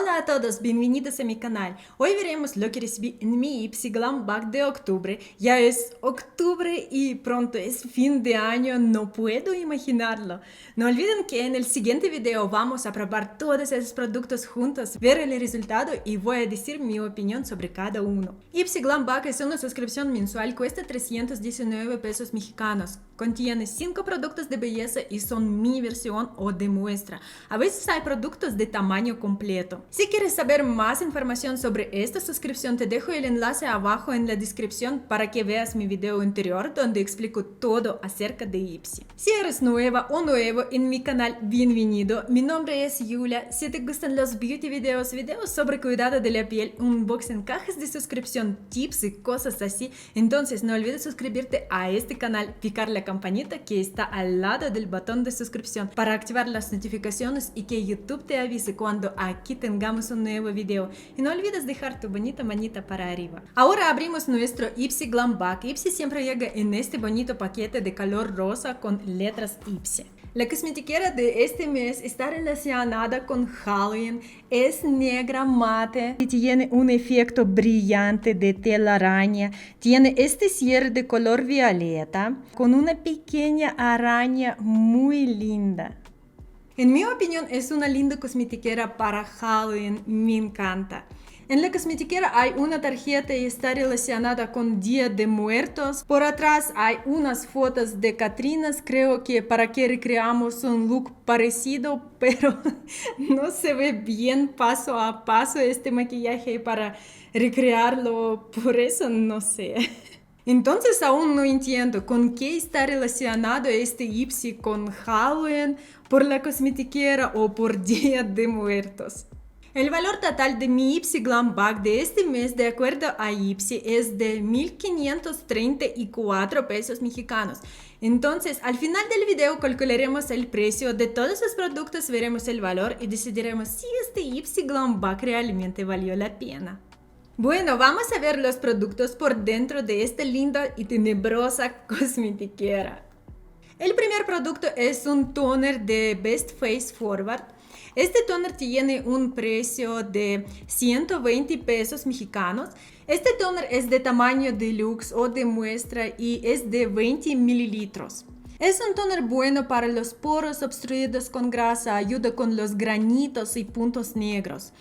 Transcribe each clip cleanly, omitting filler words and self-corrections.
Hola a todos, bienvenidos a mi canal. Hoy veremos lo que recibí en mi Ipsy Glam Bag de octubre. Ya es octubre y pronto es fin de año, no puedo imaginarlo. No olviden que en el siguiente video vamos a probar todos esos productos juntos, ver el resultado y voy a decir mi opinión sobre cada uno. Ipsy Glam Bag es una suscripción mensual, cuesta 319 pesos mexicanos. Contiene 5 productos de belleza y son mi versión o de muestra. A veces hay productos de tamaño completo. Si quieres saber más información sobre esta suscripción, te dejo el enlace abajo en la descripción para que veas mi video anterior donde explico todo acerca de Ipsy. Si eres nueva o nuevo en mi canal, bienvenido. Mi nombre es Yulia. Si te gustan los beauty videos sobre cuidado de la piel, unboxing, cajas de suscripción, tips y cosas así, entonces no olvides suscribirte a este canal, picar la campanita que está al lado del botón de suscripción para activar las notificaciones y que YouTube te avise cuando aquí tengamos un nuevo video. Y no olvides dejar tu bonita manita para arriba. Ahora abrimos nuestro Ipsy Glam Bag. Ipsy siempre llega en este bonito paquete de color rosa con letras Ipsy. La cosmetiquera de este mes está relacionada con Halloween, es negra mate y tiene un efecto brillante de telaraña. Tiene este cierre de color violeta con una pequeña araña muy linda. En mi opinión es una linda cosmetiquera para Halloween, me encanta. En la cosmetiquera hay una tarjeta y está relacionada con Día de Muertos. Por atrás hay unas fotos de Catrinas, creo que para que recreamos un look parecido, pero no se ve bien paso a paso este maquillaje para recrearlo, por eso no sé. Entonces aún no entiendo con qué está relacionado este Ipsy con Halloween, por la cosmetiquera o por Día de Muertos. El valor total de mi Ipsy Glam Bag de este mes, de acuerdo a Ipsy, es de 1,534 pesos mexicanos. Entonces, al final del video calcularemos el precio de todos los productos, veremos el valor y decidiremos si este Ipsy Glam Bag realmente valió la pena. Bueno, vamos a ver los productos por dentro de esta linda y tenebrosa cosmetiquera. El primer producto es un toner de Best Face Forward. Este toner tiene un precio de 120 pesos mexicanos. Este toner es de tamaño deluxe o de muestra y es de 20 mililitros. Es un toner bueno para los poros obstruidos con grasa, ayuda con los granitos y puntos negros.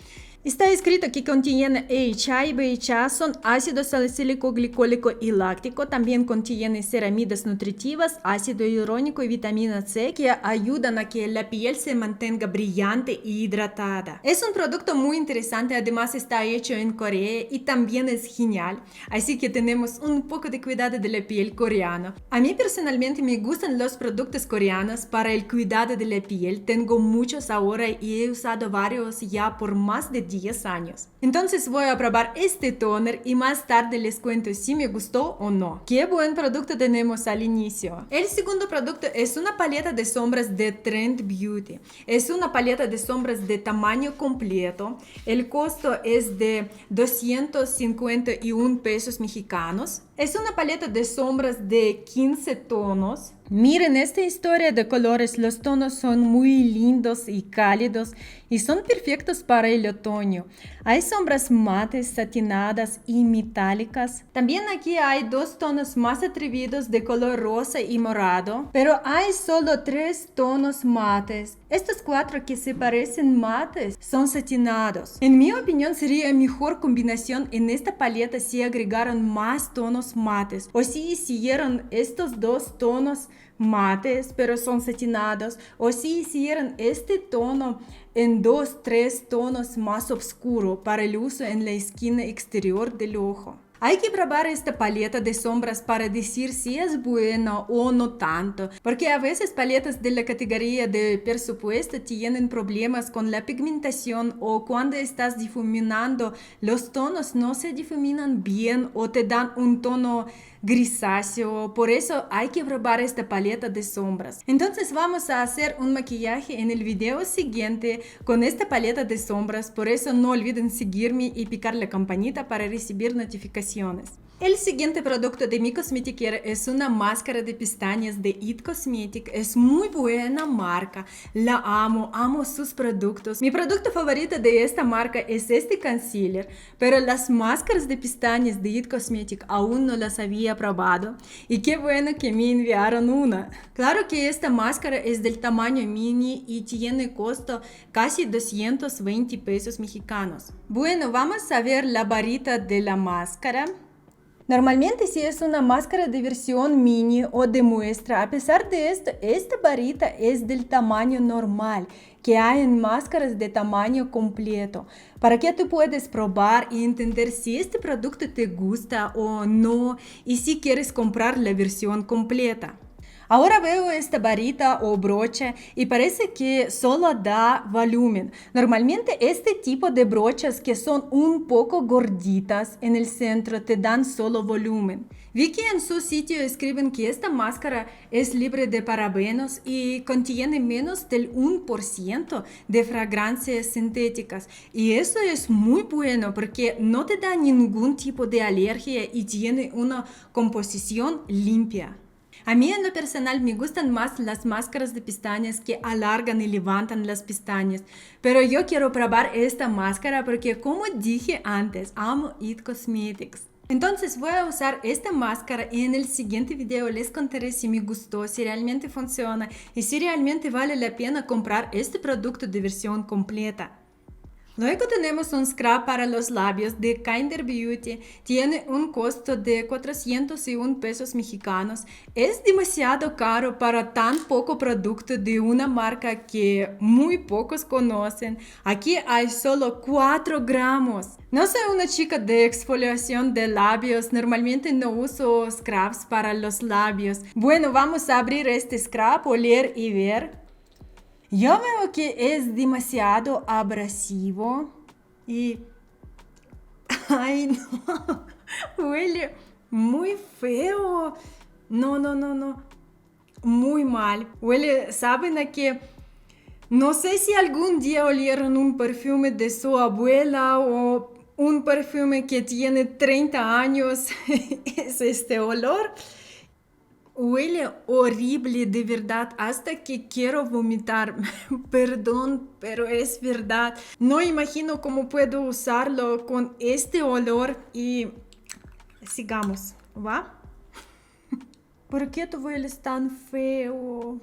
Está escrito que contiene AHA y BHA, son ácido salicílico, glicólico y láctico. También contiene ceramidas nutritivas, ácido hialurónico y vitamina C que ayudan a que la piel se mantenga brillante y hidratada. Es un producto muy interesante, además está hecho en Corea y también es genial. Así que tenemos un poco de cuidado de la piel coreano. A mí personalmente me gustan los productos coreanos para el cuidado de la piel. Tengo muchos ahora y he usado varios ya por más de 10 años. Entonces voy a probar este toner y más tarde les cuento si me gustó o no. Qué buen producto tenemos al inicio. El segundo producto es una paleta de sombras de Trend Beauty. Es una paleta de sombras de tamaño completo. El costo es de 251 pesos mexicanos. Es una paleta de sombras de 15 tonos. Miren esta historia de colores, los tonos son muy lindos y cálidos y son perfectos para el otoño. Hay sombras mates, satinadas y metálicas. También aquí hay dos tonos más atrevidos de color rosa y morado, pero hay solo 3 tonos mates. Estos 4 que se parecen mates son satinados. En mi opinión sería mejor combinación en esta paleta si agregaron más tonos mates o si hicieron estos 2 tonos mates pero son satinados o si hicieran este tono en 2-3 tonos más oscuro para el uso en la esquina exterior del ojo. Hay que probar esta paleta de sombras para decir si es buena o no tanto, porque a veces paletas de la categoría de presupuesto tienen problemas con la pigmentación o cuando estás difuminando los tonos no se difuminan bien o te dan un tono grisáceo, por eso hay que probar esta paleta de sombras. Entonces vamos a hacer un maquillaje en el video siguiente con esta paleta de sombras, por eso no olviden seguirme y picar la campanita para recibir notificaciones. El siguiente producto de mi cosmetiquera es una máscara de pestañas de It Cosmetic. Es muy buena marca, la amo, amo sus productos. Mi producto favorito de esta marca es este concealer, pero las máscaras de pestañas de It Cosmetic aún no las había probado y qué bueno que me enviaron una. Claro que esta máscara es del tamaño mini y tiene costo casi 220 pesos mexicanos. Bueno, vamos a ver la varita de la máscara. Normalmente si es una máscara de versión mini o de muestra, a pesar de esto, esta varita es del tamaño normal que hay en máscaras de tamaño completo, para que tú puedas probar y entender si este producto te gusta o no y si quieres comprar la versión completa. Ahora veo esta varita o brocha y parece que solo da volumen. Normalmente este tipo de brochas que son un poco gorditas en el centro te dan solo volumen. Vi que en su sitio escriben que esta máscara es libre de parabenos y contiene menos del 1% de fragancias sintéticas. Y eso es muy bueno porque no te da ningún tipo de alergia y tiene una composición limpia. A mí en lo personal me gustan más las máscaras de pestañas que alargan y levantan las pestañas, pero yo quiero probar esta máscara porque como dije antes, amo It Cosmetics. Entonces voy a usar esta máscara y en el siguiente video les contaré si me gustó, si realmente funciona y si realmente vale la pena comprar este producto de versión completa. Luego tenemos un scrub para los labios de Kinder Beauty. Tiene un costo de 401 pesos mexicanos. Es demasiado caro para tan poco producto de una marca que muy pocos conocen. Aquí hay solo 4 gramos. No soy una chica de exfoliación de labios. Normalmente no uso scrubs para los labios. Bueno, vamos a abrir este scrub, oler y ver. Yo veo que es demasiado abrasivo y... ¡Ay, no! Huele muy feo. No, no, no, no. Muy mal. Huele, ¿saben a qué? No sé si algún día olieron un perfume de su abuela o un perfume que tiene 30 años. Es este olor. Huele horrible, de verdad, hasta que quiero vomitar. Perdón, pero es verdad. No imagino cómo puedo usarlo con este olor y sigamos, ¿va? ¿Por qué tu hueles tan feo?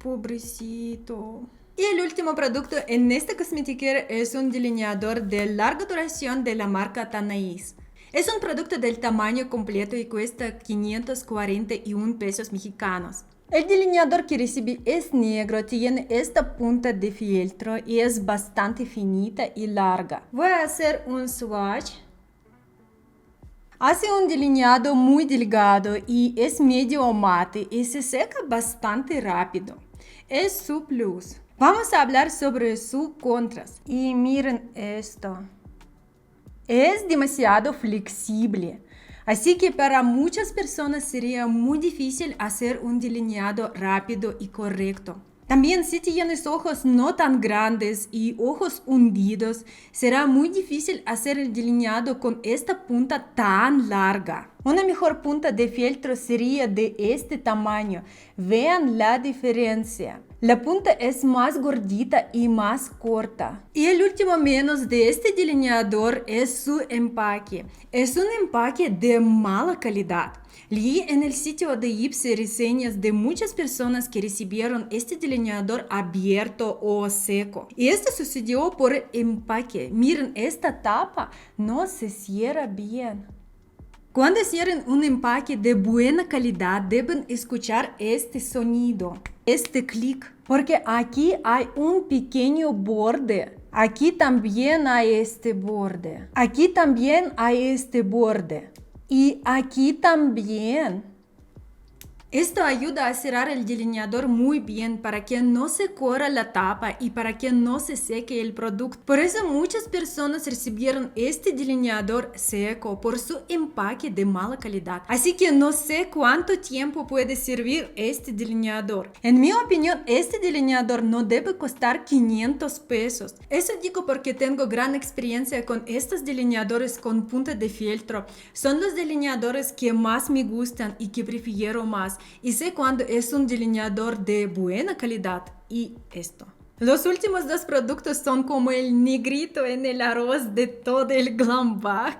Pobrecito. Y el último producto en esta cosmetiquera es un delineador de larga duración de la marca Tanais. Es un producto del tamaño completo y cuesta 541 pesos mexicanos. El delineador que recibí es negro, tiene esta punta de fieltro y es bastante finita y larga. Voy a hacer un swatch. Hace un delineado muy delgado y es medio mate y se seca bastante rápido. Es su plus. Vamos a hablar sobre su contras. Y miren esto. Es demasiado flexible, así que para muchas personas sería muy difícil hacer un delineado rápido y correcto. También si tienes ojos no tan grandes y ojos hundidos, será muy difícil hacer el delineado con esta punta tan larga. Una mejor punta de fieltro sería de este tamaño. Vean la diferencia. La punta es más gordita y más corta. Y el último menos de este delineador es su empaque. Es un empaque de mala calidad. Leí en el sitio de Ipsy reseñas de muchas personas que recibieron este delineador abierto o seco. Y esto sucedió por el empaque. Miren, esta tapa no se cierra bien. Cuando cierren un empaque de buena calidad, deben escuchar este sonido, este clic, porque aquí hay un pequeño borde. Aquí también hay este borde. Aquí también hay este borde. Y aquí también. Esto ayuda a cerrar el delineador muy bien para que no se corra la tapa y para que no se seque el producto. Por eso muchas personas recibieron este delineador seco por su empaque de mala calidad. Así que no sé cuánto tiempo puede servir este delineador. En mi opinión, este delineador no debe costar 500 pesos. Eso digo porque tengo gran experiencia con estos delineadores con punta de fieltro. Son los delineadores que más me gustan y que prefiero más. Y sé cuando es un delineador de buena calidad y esto. Los últimos dos productos son como el negrito en el arroz de todo el glam bag.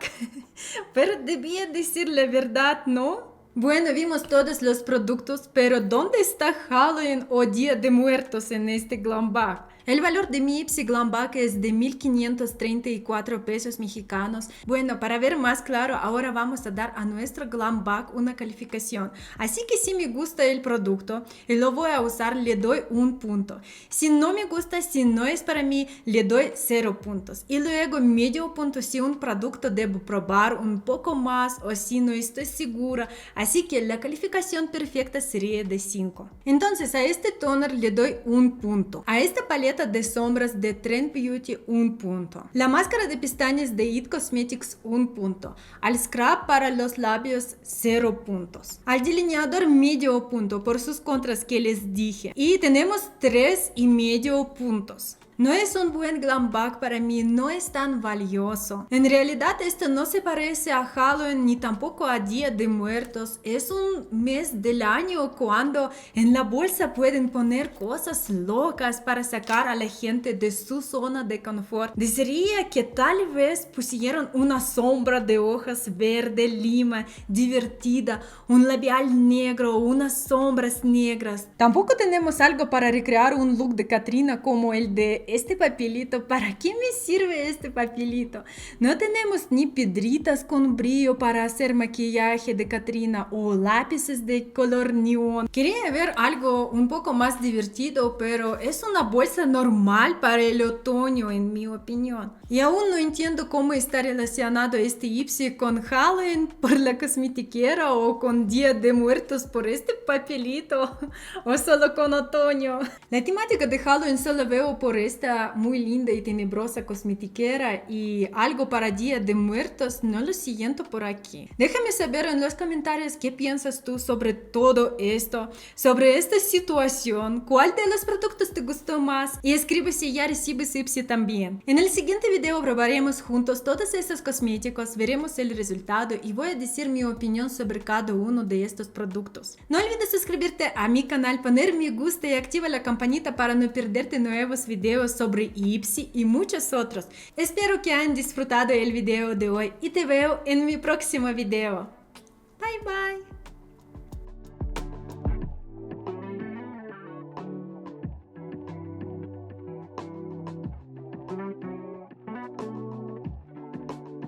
Pero debía decir la verdad, ¿no? Bueno, vimos todos los productos, pero ¿dónde está Halloween o Día de Muertos en este glam bag? El valor de mi Ipsy Glam Bag es de 1,534 pesos mexicanos. Bueno, para ver más claro, ahora vamos a dar a nuestro Glam Bag una calificación. Así que si me gusta el producto y lo voy a usar, le doy 1 punto. Si no me gusta, si no es para mí, le doy 0 puntos. Y luego medio punto si un producto debo probar un poco más o si no estoy segura. Así que la calificación perfecta sería de 5. Entonces a este toner le doy 1 punto. A esta paleta de sombras de Trend Beauty 1 punto. La máscara de pestañas de IT Cosmetics 1 punto. Al scrub para los labios 0 puntos. Al delineador medio punto por sus contras que les dije. Y tenemos 3,5 puntos. No es un buen glam bag para mí, no es tan valioso. En realidad esto no se parece a Halloween ni tampoco a Día de Muertos. Es un mes del año cuando en la bolsa pueden poner cosas locas para sacar a la gente de su zona de confort. Desearía que tal vez pusieron una sombra de hojas verde lima divertida, un labial negro, unas sombras negras. Tampoco tenemos algo para recrear un look de Katrina como el de este papelito. ¿Para qué me sirve este papelito? No tenemos ni piedritas con brillo para hacer maquillaje de Katrina o lápices de color neón. Quería ver algo un poco más divertido, pero es una bolsa normal para el otoño en mi opinión. Y aún no entiendo cómo está relacionado este Ipsy con Halloween por la cosmetiquera o con Día de Muertos por este papelito o solo con otoño. La temática de Halloween solo veo por esta muy linda y tenebrosa cosmetiquera y algo para Día de Muertos no lo siento por aquí. Déjame saber en los comentarios qué piensas tú sobre todo esto, sobre esta situación, cuál de los productos te gustó más y escribe si ya recibes Ipsy también. En el siguiente video probaremos juntos todos estos cosméticos, veremos el resultado y voy a decir mi opinión sobre cada uno de estos productos. No olvides suscribirte a mi canal, poner me gusta y activa la campanita para no perderte nuevos videos sobre Ipsy y muchos otros. Espero que hayan disfrutado el video de hoy y te veo en mi próximo video. Bye bye.